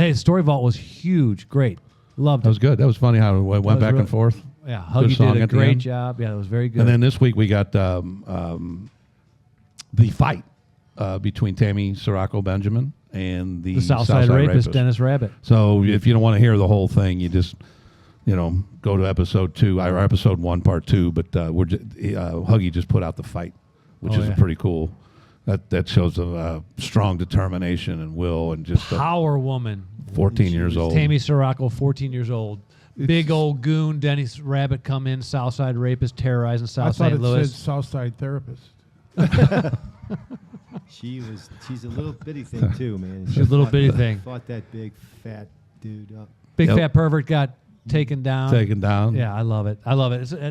Hey, Story Vault was huge. Great. Loved it. That was good. That was funny how it went back and forth. Yeah, Huggy did a great job. Yeah, it was very good. And then this week we got the fight between Tammy Sorocko-Benjamin and the Southside rapist, Dennis Rabbitt. So if you don't want to hear the whole thing, you just go to episode 2 or episode 1, part 2. But Huggy just put out the fight, which is pretty cool. That shows a strong determination and will and just power woman. 14 years old. Tammy Sorocko, 14 years old. Big old goon, Dennis Rabbitt come in, Southside rapist, terrorizing South St. Louis. I thought it said Southside therapist. She's a little bitty thing too, man. She's a little bitty thing. Fought that big fat dude up. Big fat pervert got taken down. Yeah, I love it.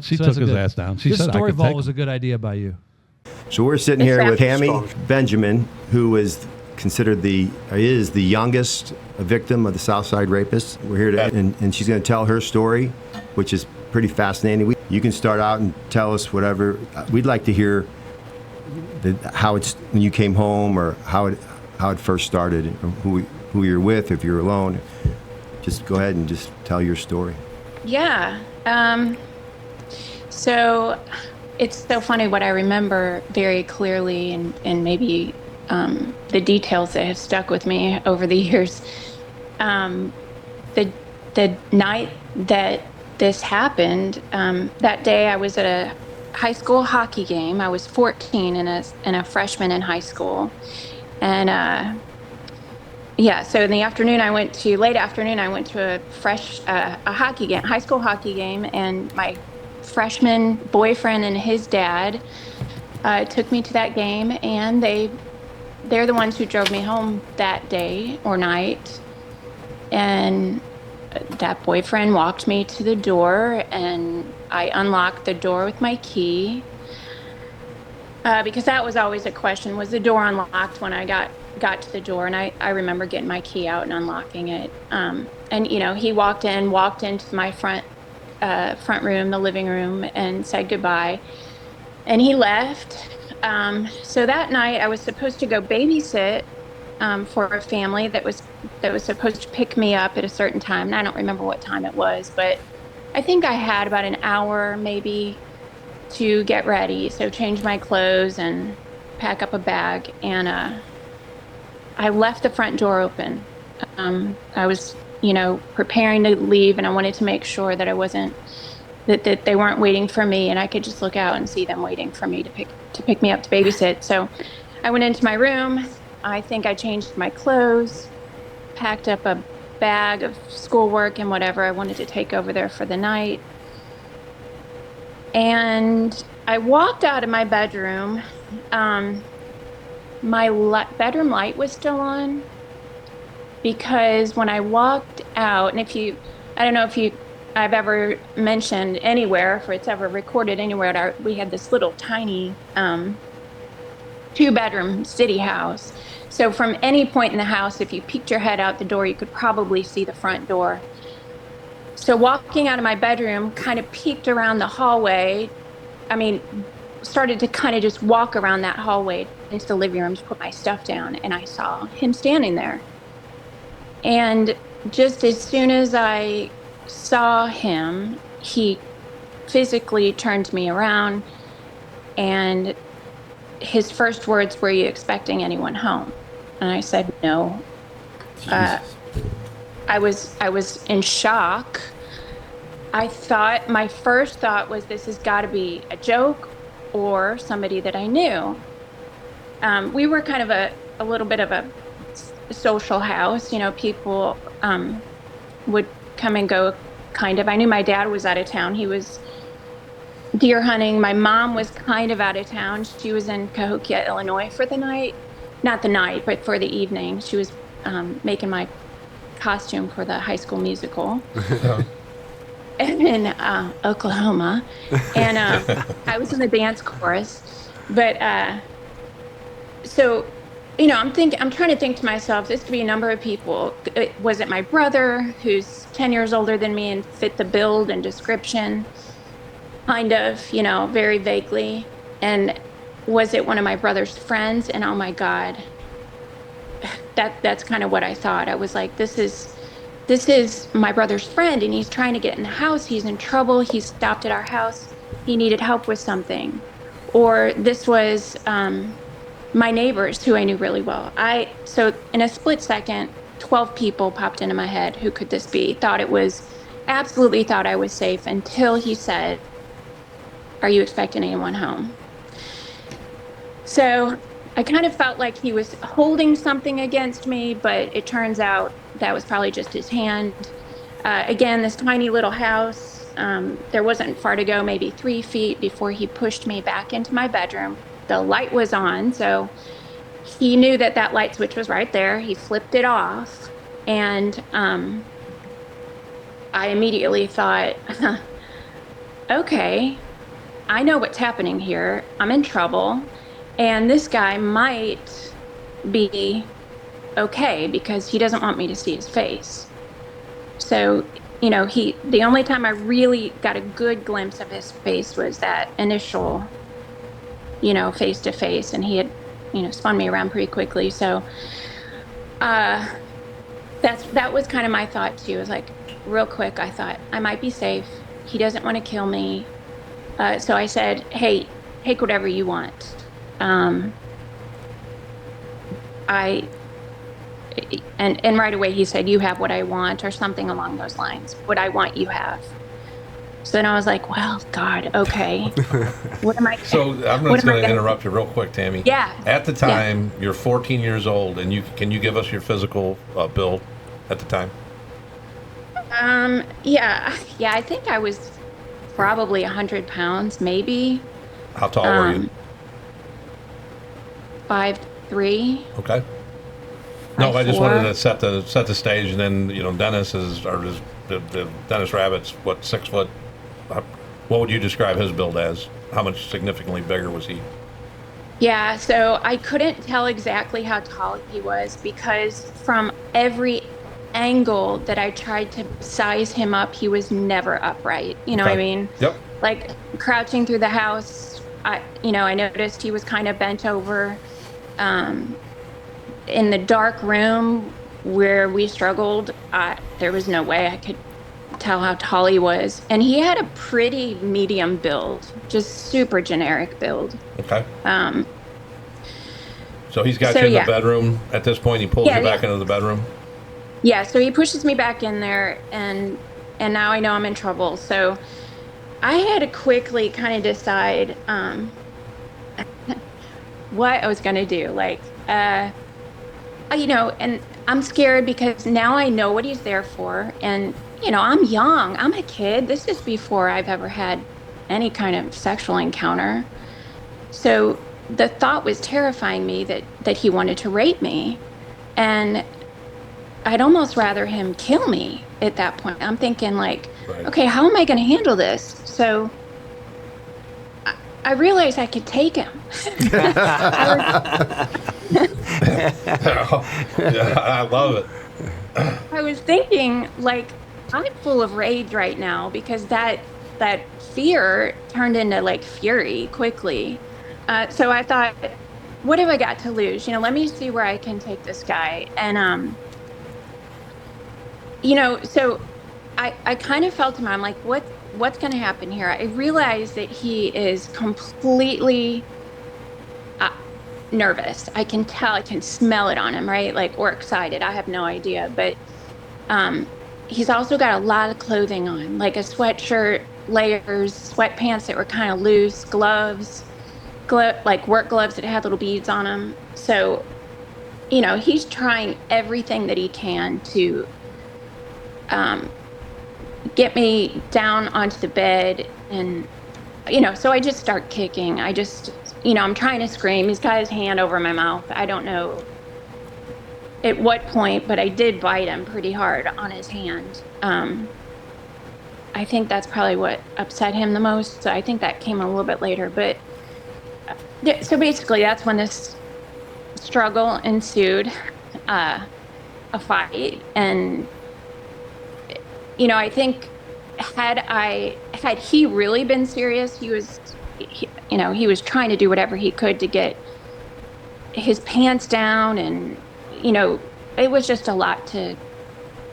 She took his ass down. She this said, Story Vault was a good idea by you. So we're sitting here with Tammy Benjamin, who is considered is the youngest victim of the Southside rapist. We're here and she's going to tell her story, which is pretty fascinating. You can start out and tell us whatever. We'd like to hear how it's when you came home, or how it first started, or who you're with, if you're alone. Just go ahead and just tell your story. Yeah. So it's so funny what I remember very clearly, and maybe the details that have stuck with me over the years. The night that this happened, that day I was at a high school hockey game. I was 14 and a freshman in high school. And so in the afternoon late afternoon I went to a hockey game, high school hockey game, and my freshman boyfriend and his dad took me to that game, and they're the ones who drove me home that day or night. And that boyfriend walked me to the door, and I unlocked the door with my key, because that was always a question: was the door unlocked when I got to the door? And I remember getting my key out and unlocking it. And he walked into my front room, the living room, and said goodbye, and he left. So that night I was supposed to go babysit for a family that was supposed to pick me up at a certain time. And I don't remember what time it was, but I think I had about an hour maybe to get ready. So change my clothes and pack up a bag. And I left the front door open. I was, preparing to leave, and I wanted to make sure that I wasn't, that they weren't waiting for me, and I could just look out and see them waiting for me to pick me up to babysit. So I went into my room. I think I changed my clothes, packed up a bag of schoolwork and whatever I wanted to take over there for the night. And I walked out of my bedroom. My bedroom light was still on, because when I walked out, and I don't know if I've ever mentioned anywhere, if it's ever recorded anywhere, we had this little tiny 2-bedroom city house. So from any point in the house, if you peeked your head out the door, you could probably see the front door. So walking out of my bedroom, kind of peeked around the hallway. Started to kind of just walk around that hallway into the living room to put my stuff down, and I saw him standing there. And just as soon as I saw him, he physically turned me around, and his first words were, "Are you expecting anyone home?" And I said, "No." I was in shock. My first thought was, this has got to be a joke or somebody that I knew. We were kind of a little bit of a social house. People would come and go, kind of. I knew my dad was out of town. He was deer hunting. My mom was kind of out of town. She was in Cahokia, Illinois for the night. Not the night, but for the evening. She was making my costume for the High School Musical. And in Oklahoma. And I was in the dance chorus. But so, I'm trying to think to myself, this could be a number of people. Was it my brother, who's 10 years older than me and fit the build and description? Kind of, very vaguely. And was it one of my brother's friends? And oh my God, that's kind of what I thought. I was like, this is my brother's friend, and he's trying to get in the house. He's in trouble. He stopped at our house. He needed help with something. Or this was my neighbors who I knew really well. So in a split second, 12 people popped into my head. Who could this be? Absolutely thought I was safe until he said, "Are you expecting anyone home?" So I kind of felt like he was holding something against me, but it turns out that was probably just his hand. Again, this tiny little house, there wasn't far to go, maybe 3 feet before he pushed me back into my bedroom. The light was on, so he knew that light switch was right there. He flipped it off, and I immediately thought, okay, I know what's happening here. I'm in trouble. And this guy might be okay because he doesn't want me to see his face. So, the only time I really got a good glimpse of his face was that initial, face to face. And he had, spun me around pretty quickly. So, that was kind of my thought too. It was like, real quick, I thought I might be safe. He doesn't want to kill me. So I said, "Hey, take whatever you want." And right away he said, "You have what I want," or something along those lines. "What I want, you have." So then I was like, well, God, okay. What am I? So I'm just going to interrupt you real quick, Tammy. Yeah. At the time, you're 14 years old, and can you give us your physical build at the time? Yeah. I think I was probably 100 pounds, maybe. How tall were you? 5'3". Okay. No, I just 5'4". wanted to set the stage, and then Dennis Dennis Rabbitt's 6 foot. What would you describe his build as? How much significantly bigger was he? Yeah, so I couldn't tell exactly how tall he was because from every angle that I tried to size him up, he was never upright. You know what I mean? Yep. Like crouching through the house, I noticed he was kind of bent over. In the dark room where we struggled, there was no way I could tell how tall he was. And he had a pretty medium build, just super generic build. Okay. So he's got you in the bedroom at this point. He pulls you back into the bedroom. Yeah. So he pushes me back in there, and now I know I'm in trouble. So I had to quickly kind of decide what I was going to do. Like, and I'm scared because now I know what he's there for. And, I'm young. I'm a kid. This is before I've ever had any kind of sexual encounter. So the thought was terrifying me that he wanted to rape me. And I'd almost rather him kill me at that point. I'm thinking like, okay, how am I going to handle this? So I realized I could take him. I love it. I was thinking, like, I'm full of rage right now because that fear turned into like fury quickly. So I thought, what have I got to lose? Let me see where I can take this guy. And so I kind of felt him. I'm like, what's going to happen here? I realized that he is completely nervous. I can tell, I can smell it on him, right? Like, or excited. I have no idea. But he's also got a lot of clothing on, like a sweatshirt, layers, sweatpants that were kind of loose, gloves, like work gloves that had little beads on them. So, he's trying everything that he can to get me down onto the bed. And, so I just start kicking. I'm trying to scream. He's got his hand over my mouth. I don't know at what point, but I did bite him pretty hard on his hand. I think that's probably what upset him the most. So I think that came a little bit later. But so basically that's when this struggle ensued, a fight. And, I think had he really been serious, he was trying to do whatever he could to get his pants down and, it was just a lot to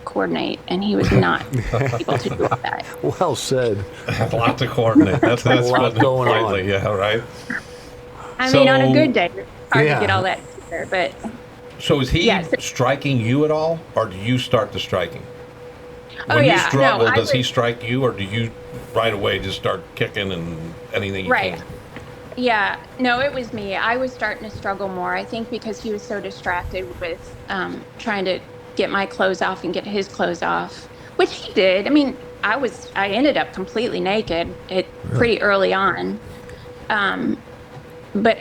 coordinate, and he was not able to do all that. Well said. A lot to coordinate. That's A lot what going on. lately, yeah, right. I mean, on a So- good day, it's hard Yeah. to get all that together, but So is he Yes. striking you at all, or do you start the striking? Oh, When you yeah. struggle, No, I does he would- strike you, or do you right away just start kicking and anything you right. can? Yeah, no, it was me. I was starting to struggle more, I think, because he was so distracted with trying to get my clothes off and get his clothes off, which he did. I mean, I ended up completely naked pretty early on. But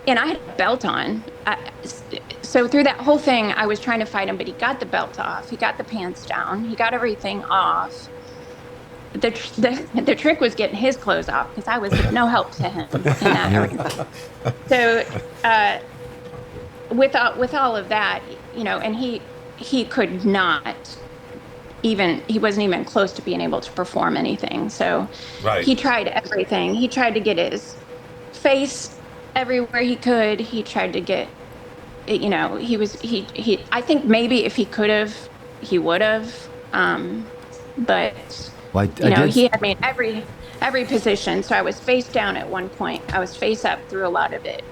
and I had a belt on. So through that whole thing, I was trying to fight him, but he got the belt off. He got the pants down. He got everything off. The trick was getting his clothes off, because I was no help to him in that area. So with all of that, and he could not even, he wasn't even close to being able to perform anything. So Right. he tried everything. He tried to get his face everywhere he could. He tried to get, he I think maybe if he could have, he would have. But Well, he had me in every position. So I was face down at one point. I was face up through a lot of it.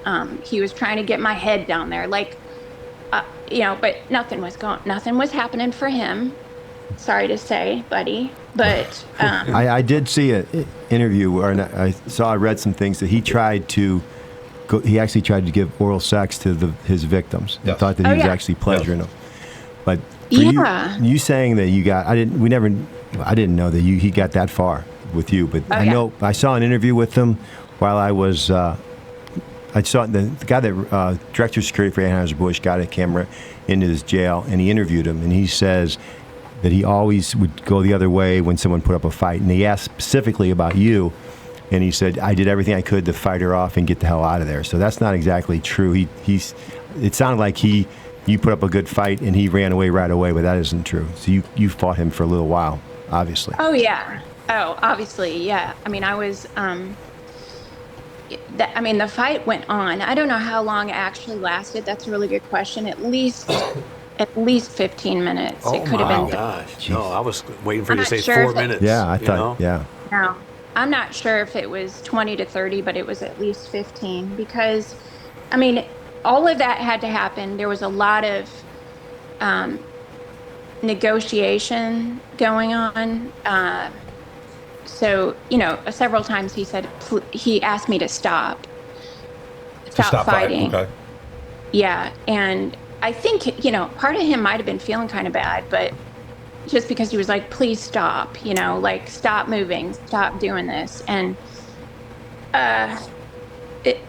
He was trying to get my head down there, but nothing was happening for him. Sorry to say, buddy, but I did see an interview where I read some things that he tried to go. He actually tried to give oral sex to his victims. Yes. I thought that he was yeah. actually pleasuring them. But for Yeah. you saying that you got, I didn't know that he got that far with you. But I yeah. know I saw an interview with him while I was. I saw the guy that director of security for Anheuser-Busch got a camera into his jail, and he interviewed him, and he says that he always would go the other way when someone put up a fight. And he asked specifically about you, and he said, I did everything I could to fight her off and get the hell out of there. So that's not exactly true. It sounded like you put up a good fight and he ran away right away, but that isn't true. So you fought him for a little while, obviously. oh yeah, obviously, yeah. I mean, I was. The fight went on. I don't know how long it actually lasted. That's a really good question. At least 15 minutes. Oh It could have my been. gosh. No, I was waiting for you I'm to say not sure 4 if it- minutes. Yeah, I you thought, know? yeah. No, I'm not sure if it was 20 to 30, but it was at least 15, because, all of that had to happen. There was a lot of negotiation going on. So, several times he asked me to stop fighting. Okay. Yeah, and I think, part of him might have been feeling kind of bad, but just because he was like, please stop, stop moving, stop doing this. And and it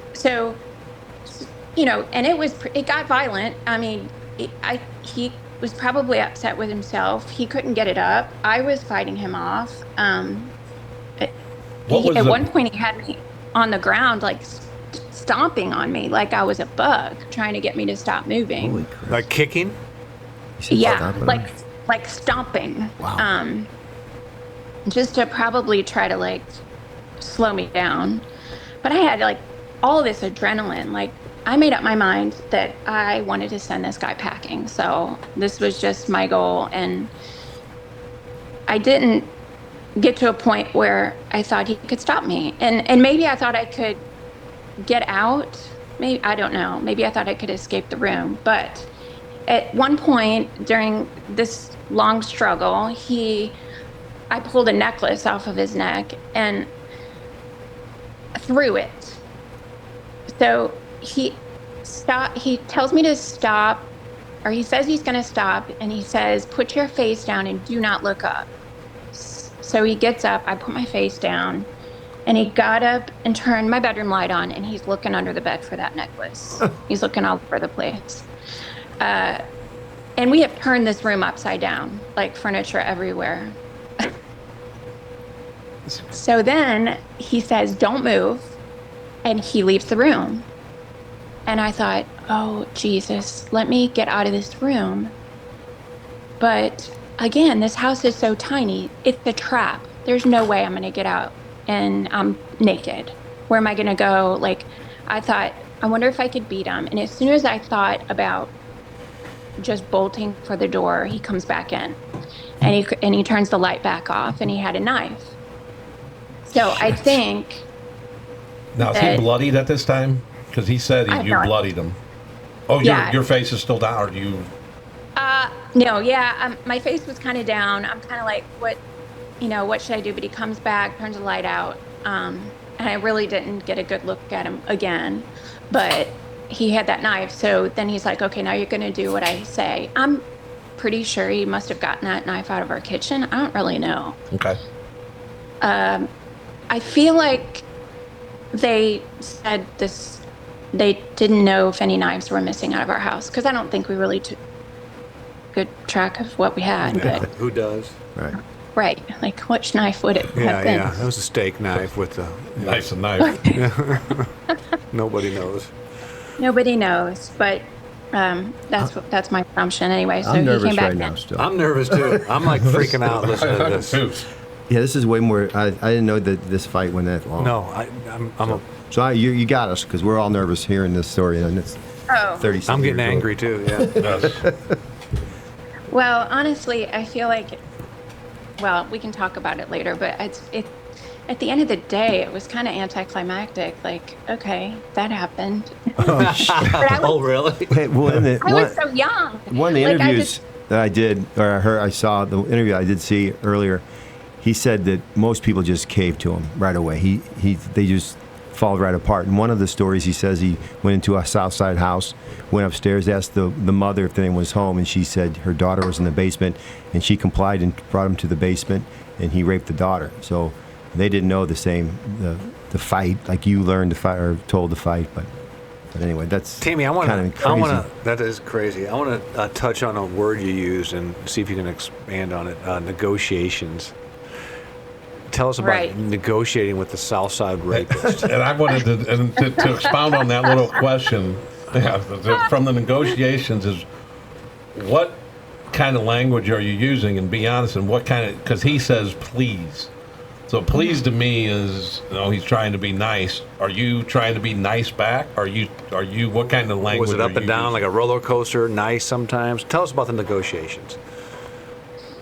got violent. He was probably upset with himself. He couldn't get it up. I was fighting him off. At one point he had me on the ground, like stomping on me like I was a bug, trying to get me to stop moving. Holy crap. Like kicking? You said Yeah, stomping him? like stomping. Wow. Just to probably try to slow me down. But I had all this adrenaline. I made up my mind that I wanted to send this guy packing. So this was just my goal. And I didn't get to a point where I thought he could stop me. And maybe I thought I could get out. Maybe, I don't know. Maybe I thought I could escape the room. But at one point during this long struggle, I pulled a necklace off of his neck and threw it. So he tells me to stop, or he says he's going to stop, and he says, put your face down and do not look up. So he gets up, I put my face down, and he got up and turned my bedroom light on, and he's looking under the bed for that necklace. He's looking all over the place. And we have turned this room upside down, like furniture everywhere. So then he says, don't move, and he leaves the room. And I thought, oh, Jesus, let me get out of this room. But again, this house is so tiny. It's a trap. There's no way I'm going to get out and I'm naked. Where am I going to go? I thought, I wonder if I could beat him. And as soon as I thought about just bolting for the door, he comes back in, and he turns the light back off, and he had a knife. So I think. Now, is he bloodied at this time? Because he said you bloodied him. Oh, Yeah. your face is still down, or do you? No, yeah, my face was kind of down. I'm kind of like, what should I do? But he comes back, turns the light out, and I really didn't get a good look at him again. But he had that knife, so then he's like, okay, now you're going to do what I say. I'm pretty sure he must have gotten that knife out of our kitchen. I don't really know. Okay. I feel like they said this. They didn't know if any knives were missing out of our house, because I don't think we really took good track of what we had. Yeah, But who does? right, like which knife would it have been? Yeah. That was a steak knife with the. Nice and knife. Nobody knows. Nobody knows, but that's my assumption anyway. So I'm he nervous came back right now in. still. I'm nervous too. I'm like freaking out listening to this. Too. Yeah, this is way more. I didn't know that this fight went that long. No, I'm You got us because we're all nervous hearing this story, and it's Oh, 30 I'm getting years old. angry too. Yeah. Yes. well, honestly, I feel like. Well, we can talk about it later, but at the end of the day, it was kind of anticlimactic. Like, okay, that happened. But I was, Oh, really? Hey, well, I was so young. one of the Like, interviews that I did, or I saw the interview I did see earlier, he said that most people just caved to him right away. They just fall right apart. And one of the stories, he says he went into a Southside house, went upstairs, asked the mother if anyone was home, and she said her daughter was in the basement, and she complied and brought him to the basement, and he raped the daughter. So they didn't know the fight, like you learned to fight or told to fight, but anyway, that's Tammy, I want kind of to. crazy. That is crazy. I want to touch on a word you used and see if you can expand on it. Negotiations. Tell us about Right. negotiating with the Southside rapist. And I wanted to expound on that little question. Yeah, from the negotiations is what kind of language are you using, and be honest, and what kind of, because he says please. So please to me is, he's trying to be nice. Are you trying to be nice back? Are you what kind of language? Was it up are and you down using? like a roller coaster? Nice sometimes. Tell us about the negotiations.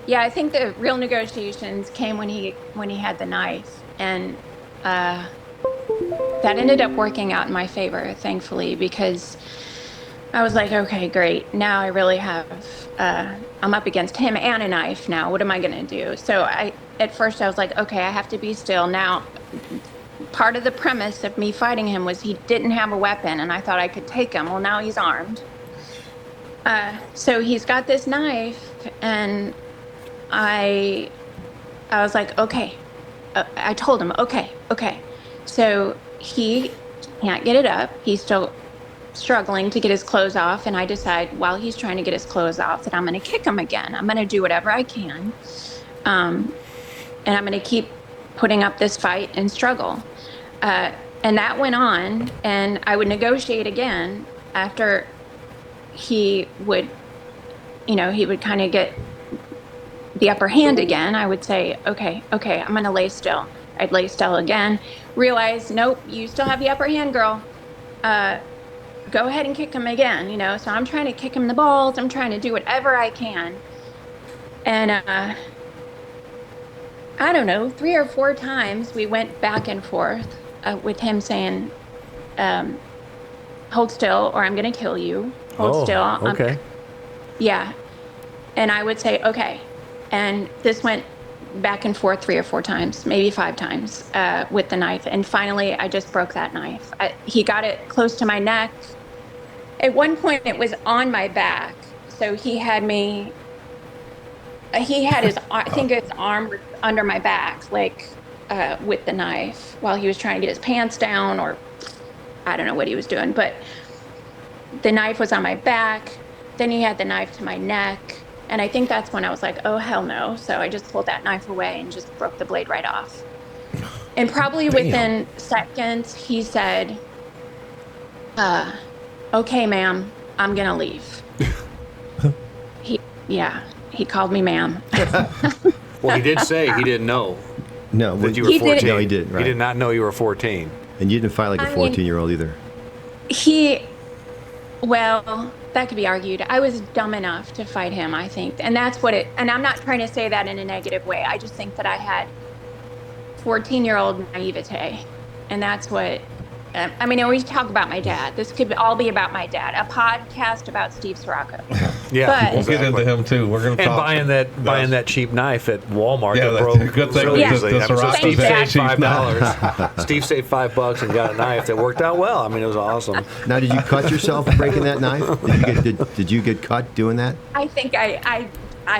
Yeah, I think the real negotiations came when he had the knife, and that ended up working out in my favor, thankfully, because I was like, okay, great. Now I really have. I'm up against him and a knife now. What am I going to do? So at first I was like, okay, I have to be still. Now, part of the premise of me fighting him was he didn't have a weapon, and I thought I could take him. Well, now he's armed. So he's got this knife, and I was like, okay. I told him, okay. So he can't get it up. He's still struggling to get his clothes off. And I decide while he's trying to get his clothes off that I'm going to kick him again. I'm going to do whatever I can. And I'm going to keep putting up this fight and struggle. And that went on. And I would negotiate again after he would kind of get the upper hand again. I would say, okay, I'm going to lay still. I'd lay still again, realize, nope, you still have the upper hand, girl. Go ahead and kick him again, So I'm trying to kick him in the balls. I'm trying to do whatever I can. And I don't know, 3 or 4 times we went back and forth with him saying, hold still or I'm going to kill you. Hold still. Okay. Yeah. And I would say, okay. And this went back and forth 3 or 4 times, maybe 5 times with the knife. And finally, I just broke that knife. He got it close to my neck. At one point, it was on my back. So he had his, I think his arm was under my back, like with the knife while he was trying to get his pants down, or I don't know what he was doing. But the knife was on my back. Then he had the knife to my neck. And I think that's when I was like, oh, hell no. So I just pulled that knife away and just broke the blade right off. And probably within seconds, he said, okay, ma'am, I'm going to leave. He called me ma'am. Well, he did say he didn't know No, that you were He did- 14. No, he didn't, right. He did not know you were 14. and you didn't fight like a I mean- 14-year-old either. Well, that could be argued. I was dumb enough to fight him, I think. And that's what it, and I'm not trying to say that in a negative way. I just think that I had 14-year-old naivete. And that's what, I mean, I always talk about my dad. This could all be about my dad. A podcast about Steve Sorocko. Yeah, But- We'll get into him too. We're going to and talk. buying that cheap knife at Walmart Yeah, that that's broke a good thing really Yeah. easily. the I mean, so Sorocko's Steve had saved cheap $5. Steve saved $5 and got a knife that worked out well. I mean, it was awesome. Now, did you cut yourself breaking that knife? Did you get cut doing that? I think I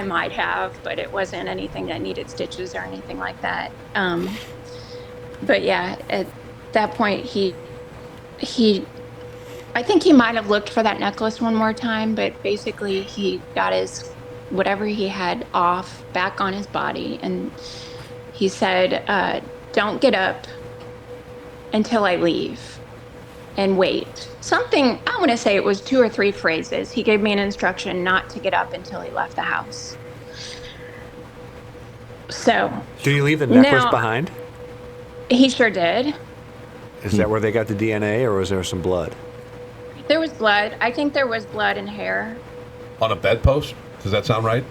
might have, but it wasn't anything that needed stitches or anything like that. But yeah, at that point, I think he might have looked for that necklace one more time, but basically he got his, whatever he had off back on his body. And he said, don't get up until I leave and wait. Something, I want to say it was 2 or 3 phrases. He gave me an instruction not to get up until he left the house. So Did you leave the necklace Now- behind? he sure did. Is that where they got the DNA, or was there some blood? There was blood. I think there was blood and hair. On a bedpost? Does that sound right?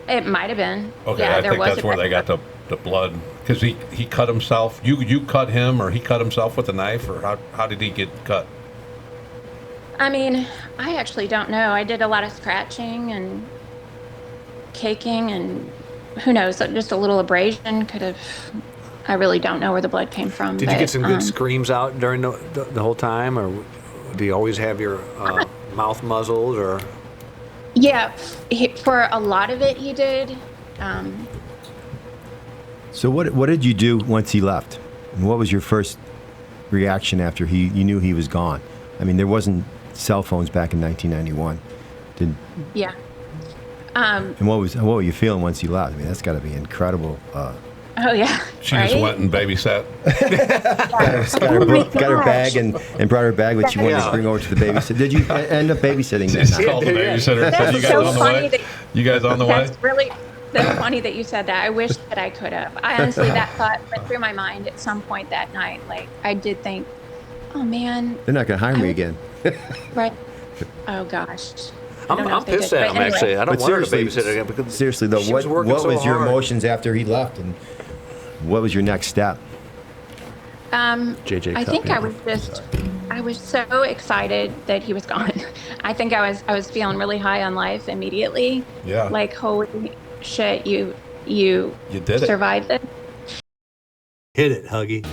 It might have been. Okay, yeah, I there think was that's where they got the blood. Because he cut himself. You cut him, or he cut himself with a knife, or how did he get cut? I mean, I actually don't know. I did a lot of scratching and caking, and who knows, just a little abrasion could have. I really don't know where the blood came from. Did you but, get some good screams out during the whole time, or do you always have your mouth muzzled, or? Yeah, for a lot of it, he did. So what did you do once he left? And what was your first reaction after you knew he was gone? I mean, there wasn't cell phones back in 1991. Yeah. And what were you feeling once he left? I mean, that's got to be incredible. Oh yeah. She just right? went and babysat. got her bag and brought her bag, which she wanted to bring over to the babysitter. Did you end up babysitting that night? Called the babysitter and said, That's "You guys so on the funny way? that- You guys on the way?" That's funny that you said that. I wish that I could have. I honestly, that thought went through my mind at some point that night. Like, I did think, oh man, They're not going to hire me again. right? Oh gosh. I don't know I'm if they pissed did, at but him, anyway. actually. I don't But want her to seriously- babysit again because Seriously, though, she what working was so your hard. emotions after he left, and what was your next step? JJ I cut think me I off. I was so excited that he was gone. I think I was feeling really high on life immediately. Yeah. Like, holy shit, you You did it. survived this. Hit it, Huggy.